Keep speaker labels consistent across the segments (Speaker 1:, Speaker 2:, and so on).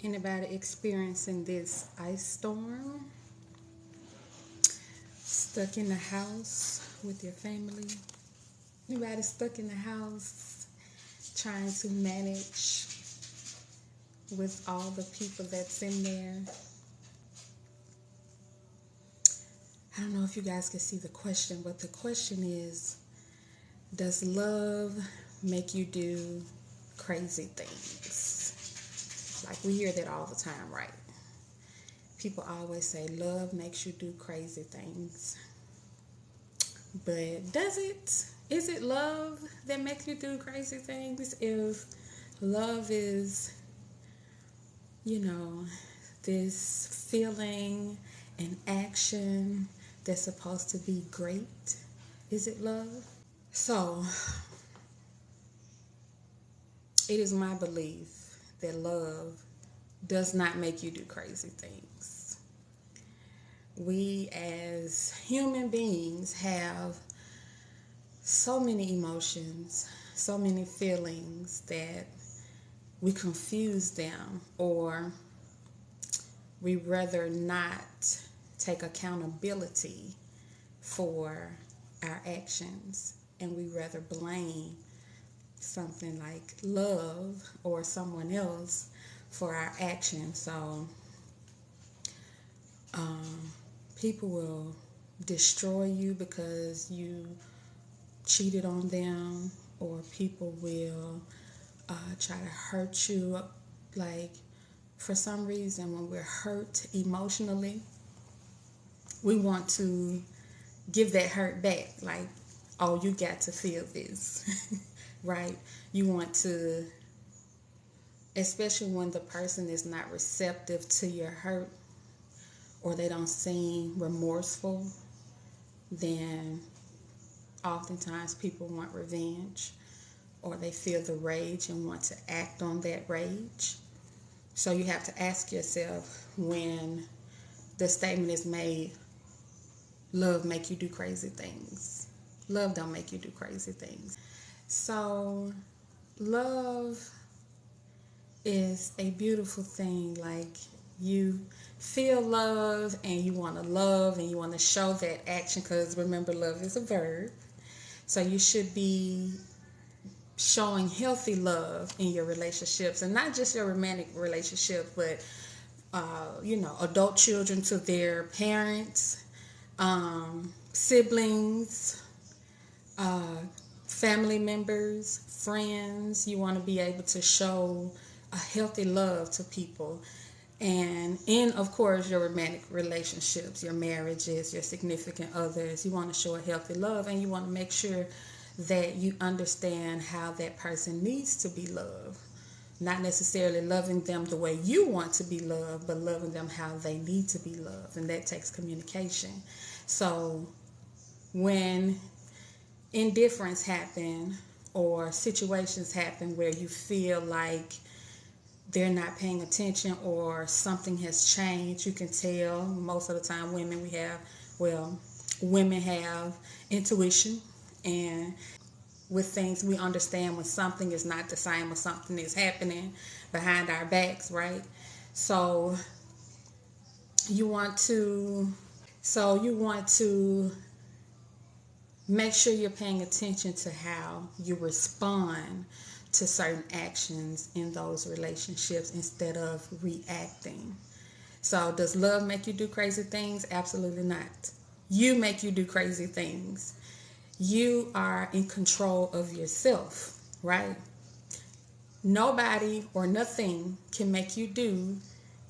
Speaker 1: Anybody experiencing this ice storm? Stuck in the house with your family? Anybody stuck in the house trying to manage with all the people that's in there? I don't know if you guys can see the question, but the question is, does love make you do crazy things? Like, we hear that all the time, right? People always say love makes you do crazy things. But does it? Is it love that makes you do crazy things? If love is, you know, this feeling and action that's supposed to be great, is it love? So, it is my belief that love does not make you do crazy things. We as human beings have so many emotions, so many feelings that we confuse them, or we rather not take accountability for our actions, and we rather blame something like love or someone else for our actions. So people will destroy you because you cheated on them, or people will try to hurt you. Like, for some reason, when we're hurt emotionally, we want to give that hurt back. Like, oh, you got to feel this, right? You want to, especially when the person is not receptive to your hurt, or they don't seem remorseful, then oftentimes people want revenge, or they feel the rage and want to act on that rage. So you have to ask yourself, when the statement is made, love make you do crazy things. Love don't make you do crazy things. So love is a beautiful thing. Like, you feel love and you want to love and you want to show that action, because remember, love is a verb. So you should be showing healthy love in your relationships, and not just your romantic relationship, but adult children to their parents, siblings, family members, friends. You want to be able to show a healthy love to people. And in, of course, your romantic relationships, your marriages, your significant others, you want to show a healthy love, and you want to make sure that you understand how that person needs to be loved. Not necessarily loving them the way you want to be loved, but loving them how they need to be loved. And that takes communication. So when indifference happen, or situations happen where you feel like they're not paying attention, or something has changed, you can tell. Most of the time, women have intuition, and with things, we understand when something is not the same, or something is happening behind our backs, right? So you want to make sure you're paying attention to how you respond to certain actions in those relationships instead of reacting. So does love make you do crazy things? Absolutely not. You make you do crazy things. You are in control of yourself, right? Nobody or nothing can make you do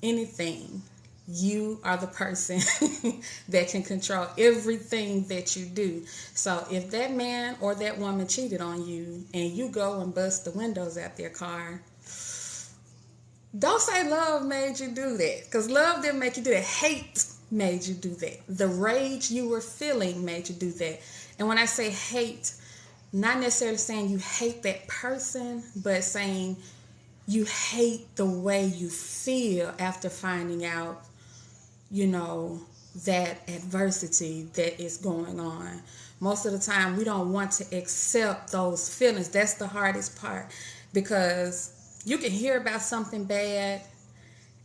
Speaker 1: anything. You are the person that can control everything that you do. So if that man or that woman cheated on you, and you go and bust the windows out their car, don't say love made you do that, because love didn't make you do that. Hate made you do that. The rage you were feeling made you do that. And when I say hate, not necessarily saying you hate that person, but saying you hate the way you feel after finding out, that adversity that is going on. Most of the time, we don't want to accept those feelings. That's the hardest part, because you can hear about something bad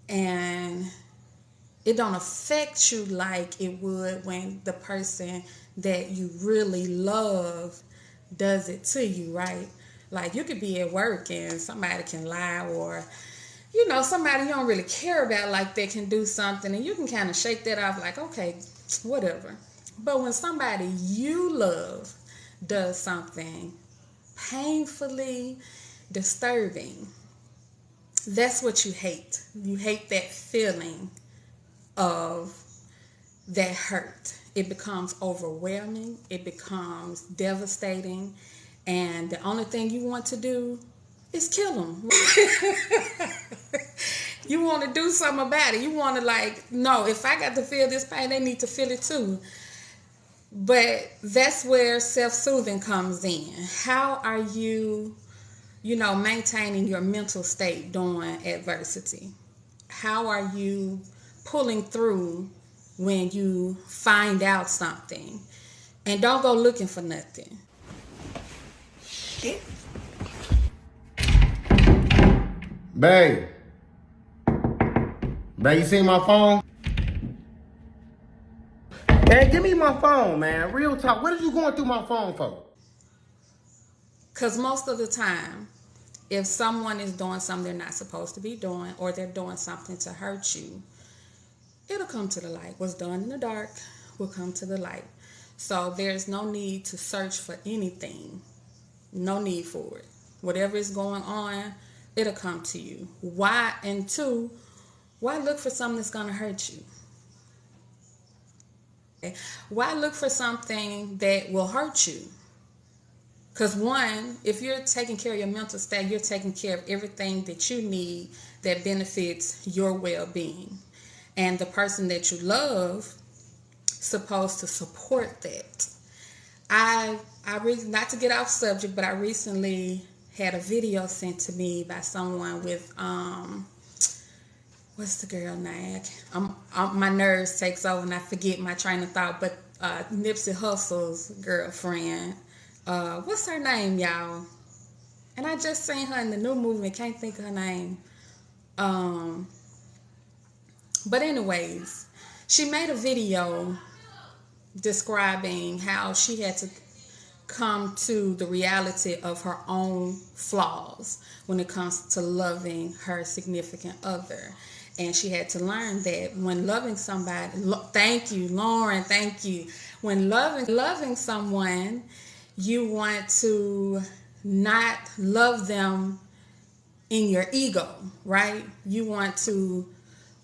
Speaker 1: And it don't affect you like it would when the person that you really love does it to you, right? Like you could be at work and somebody can lie, or somebody you don't really care about like that can do something, and you can kind of shake that off like, okay, whatever. But when somebody you love does something painfully disturbing, that's what you hate. You hate that feeling of that hurt. It becomes overwhelming, it becomes devastating, and the only thing you want to do is kill them. You want to do something about it. You want to, like, no, if I got to feel this pain, they need to feel it too. But that's where self-soothing comes in. How are you, maintaining your mental state during adversity? How are you pulling through when you find out something? And don't go looking for nothing.
Speaker 2: Shit. Babe. Babe, you seen my phone? Hey, give me my phone, man. Real talk. What are you going through my phone for?
Speaker 1: Because most of the time, if someone is doing something they're not supposed to be doing, or they're doing something to hurt you, it'll come to the light. What's done in the dark will come to the light. So there's no need to search for anything. No need for it. Whatever is going on, it'll come to you. Why? And two, why look for something that's going to hurt you? Why look for something that will hurt you? Because one, if you're taking care of your mental state, you're taking care of everything that you need that benefits your well-being. And the person that you love supposed to support that. Not to get off subject, but I recently had a video sent to me by someone with what's the girl name? My nerves takes over and I forget my train of thought. But Nipsey Hussle's girlfriend, what's her name, y'all? And I just seen her in the new movie. Can't think of her name. But anyways, she made a video describing how she had to come to the reality of her own flaws when it comes to loving her significant other. And she had to learn that when loving somebody, thank you, Lauren, thank you. When loving someone, you want to not love them in your ego, right? You want to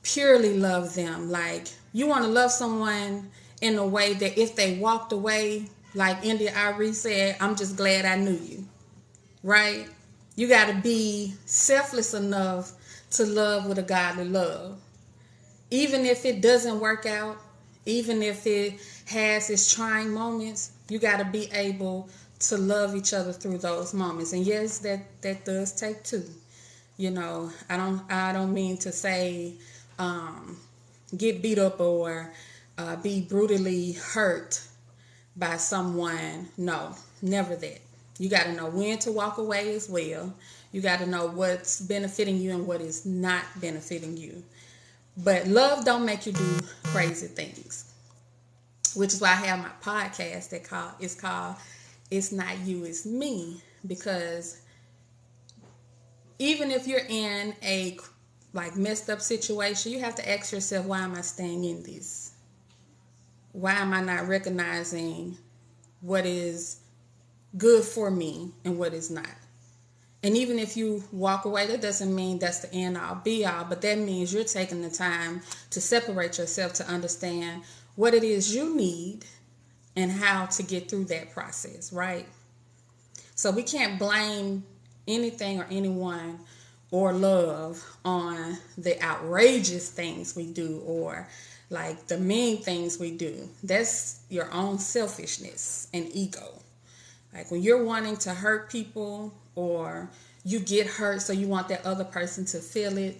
Speaker 1: purely love them. Like, you want to love someone in a way that if they walked away, like India Ari said, I'm just glad I knew you, right? You got to be selfless enough to love with a godly love. Even if it doesn't work out, even if it has its trying moments, you got to be able to love each other through those moments. And yes, that does take two. I don't mean to say get beat up or be brutally hurt by someone. No, never that. You got to know when to walk away as well. You got to know what's benefiting you and what is not benefiting you. But love don't make you do crazy things, which is why I have my podcast that called It's Not You, It's Me. Because even if you're in a messed up situation, you have to ask yourself, why am I staying in this? Why am I not recognizing what is good for me and what is not? And even if you walk away, that doesn't mean that's the end all be all, but that means you're taking the time to separate yourself to understand what it is you need and how to get through that process, right? So we can't blame anything or anyone or love on the outrageous things we do or like the mean things we do. That's your own selfishness and ego. Like when you're wanting to hurt people or you get hurt so you want that other person to feel it,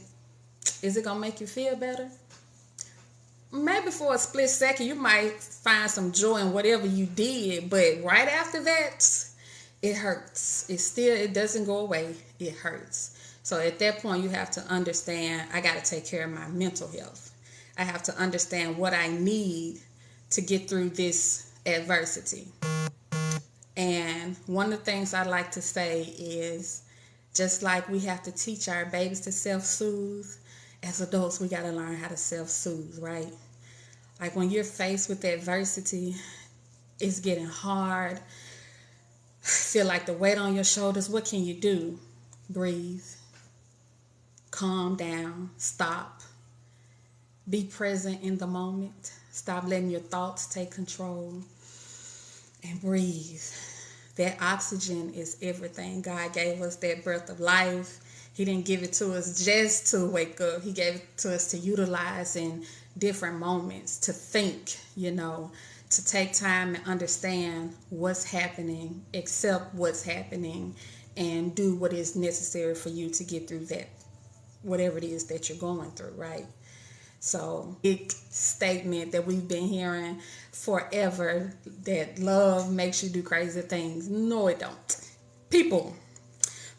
Speaker 1: is it gonna make you feel better? Maybe for a split second you might find some joy in whatever you did, but right after that, it hurts. It doesn't go away. It hurts. So at that point, you have to understand, I got to take care of my mental health. I have to understand what I need to get through this adversity. And one of the things I like to say is, just like we have to teach our babies to self-soothe, as adults, we got to learn how to self-soothe, right? Like when you're faced with adversity, it's getting hard, feel like the weight on your shoulders. What can you do? Breathe, calm down, stop, be present in the moment, stop letting your thoughts take control, and breathe. That oxygen is everything. God gave us that breath of life. He didn't give it to us just to wake up. He gave it to us to utilize in different moments, to think, to take time and understand what's happening, accept what's happening, and do what is necessary for you to get through that, whatever it is that you're going through, right? So, big statement that we've been hearing forever, that love makes you do crazy things. No, it don't. People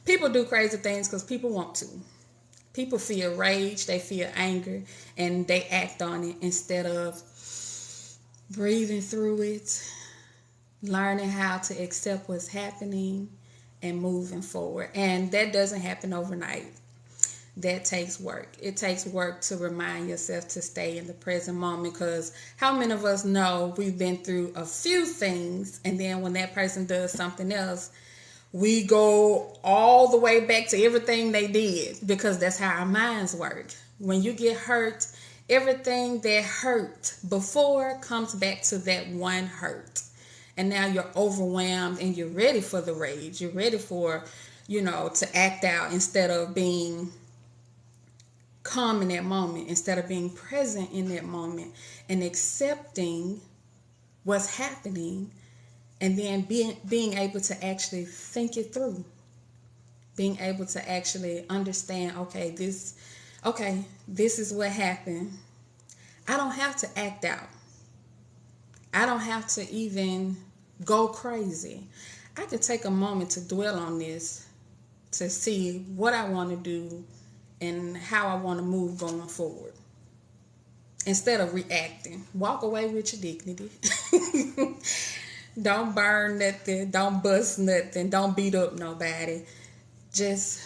Speaker 1: do crazy things because people want to. People feel rage, they feel anger, and they act on it instead of breathing through it, learning how to accept what's happening, and moving forward. And that doesn't happen overnight. That takes work. It takes work to remind yourself to stay in the present moment, because how many of us know we've been through a few things, and then when that person does something else, we go all the way back to everything they did, because that's how our minds work. When you get hurt, everything that hurt before comes back to that one hurt. And now you're overwhelmed and you're ready for the rage. You're ready for, to act out instead of being calm in that moment, instead of being present in that moment and accepting what's happening, and then being able to actually think it through, being able to actually understand, this is what happened. I don't have to act out. I don't have to even go crazy. I could take a moment to dwell on this, to see what I want to do and how I want to move going forward, instead of reacting. Walk away with your dignity. Don't burn nothing. Don't bust nothing. Don't beat up nobody. Just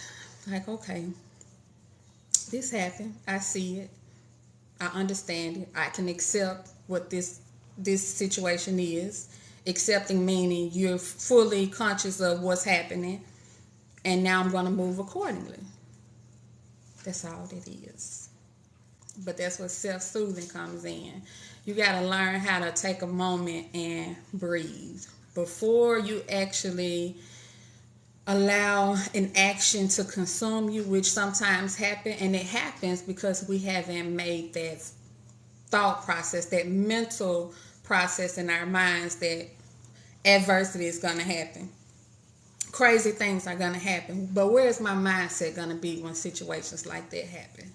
Speaker 1: like, okay, this happened. I see it. I understand it. I can accept what this situation is. Accepting meaning you're fully conscious of what's happening, and now I'm going to move accordingly. That's all it is. But that's what self-soothing comes in. You got to learn how to take a moment and breathe before you actually allow an action to consume you, which sometimes happens. And it happens because we haven't made that thought process, that mental process in our minds that adversity is going to happen. Crazy things are going to happen. But where is my mindset going to be when situations like that happen?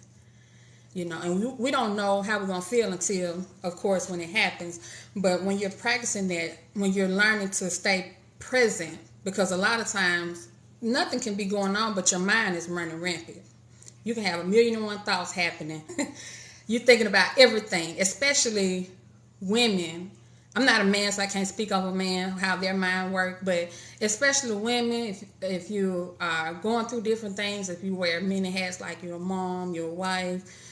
Speaker 1: And we don't know how we're going to feel until, of course, when it happens. But when you're practicing that, when you're learning to stay present, because a lot of times nothing can be going on, but your mind is running rampant. You can have 1,000,001 thoughts happening. You're thinking about everything, especially women. I'm not a man, so I can't speak of a man, how their mind works, but especially women, if you are going through different things, if you wear many hats like your mom, your wife,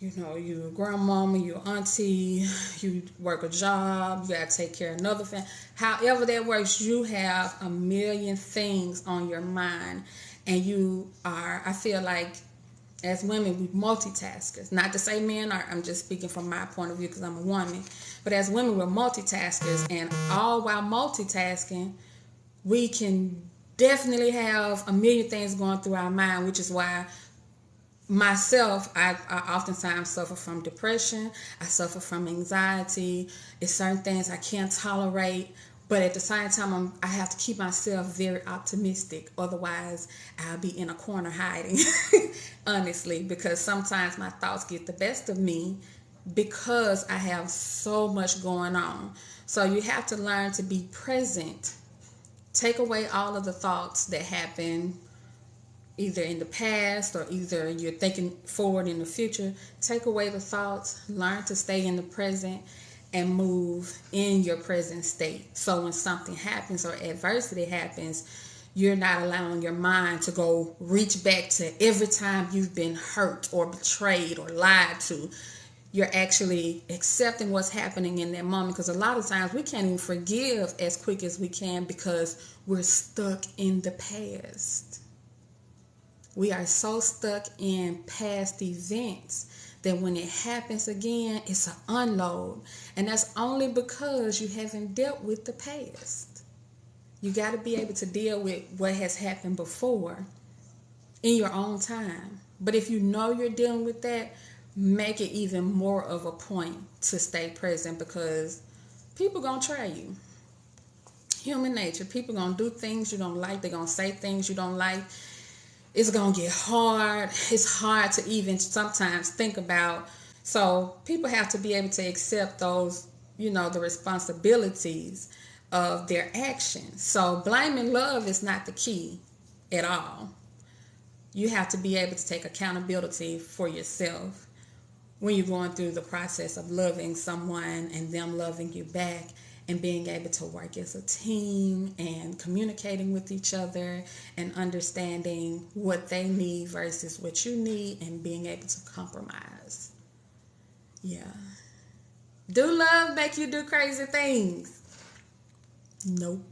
Speaker 1: your grandmama, your auntie, you work a job, you got to take care of another family. However that works, you have 1,000,000 things on your mind. And I feel like as women, we multitaskers. Not to say men are, I'm just speaking from my point of view because I'm a woman. But as women, we're multitaskers. And all while multitasking, we can definitely have 1,000,000 things going through our mind, which is why myself, I oftentimes suffer from depression. I suffer from anxiety. It's certain things I can't tolerate. But at the same time, I have to keep myself very optimistic. Otherwise, I'll be in a corner hiding, honestly, because sometimes my thoughts get the best of me because I have so much going on. So you have to learn to be present. Take away all of the thoughts that happen either in the past or either you're thinking forward in the future. Take away the thoughts, learn to stay in the present, and move in your present state. So when something happens or adversity happens, you're not allowing your mind to go reach back to every time you've been hurt or betrayed or lied to. You're actually accepting what's happening in that moment, because a lot of times we can't even forgive as quick as we can because we're stuck in the past. We are so stuck in past events that when it happens again, it's an unload. And that's only because you haven't dealt with the past. You got to be able to deal with what has happened before in your own time. But if you know you're dealing with that, make it even more of a point to stay present, because people gonna try you. Human nature. People gonna do things you don't like. They're gonna say things you don't like. It's gonna get hard. It's hard to even sometimes think about. So people have to be able to accept those, the responsibilities of their actions. So blaming love is not the key at all. You have to be able to take accountability for yourself when you're going through the process of loving someone and them loving you back, and being able to work as a team and communicating with each other and understanding what they need versus what you need, and being able to compromise. Yeah. Do love make you do crazy things? Nope.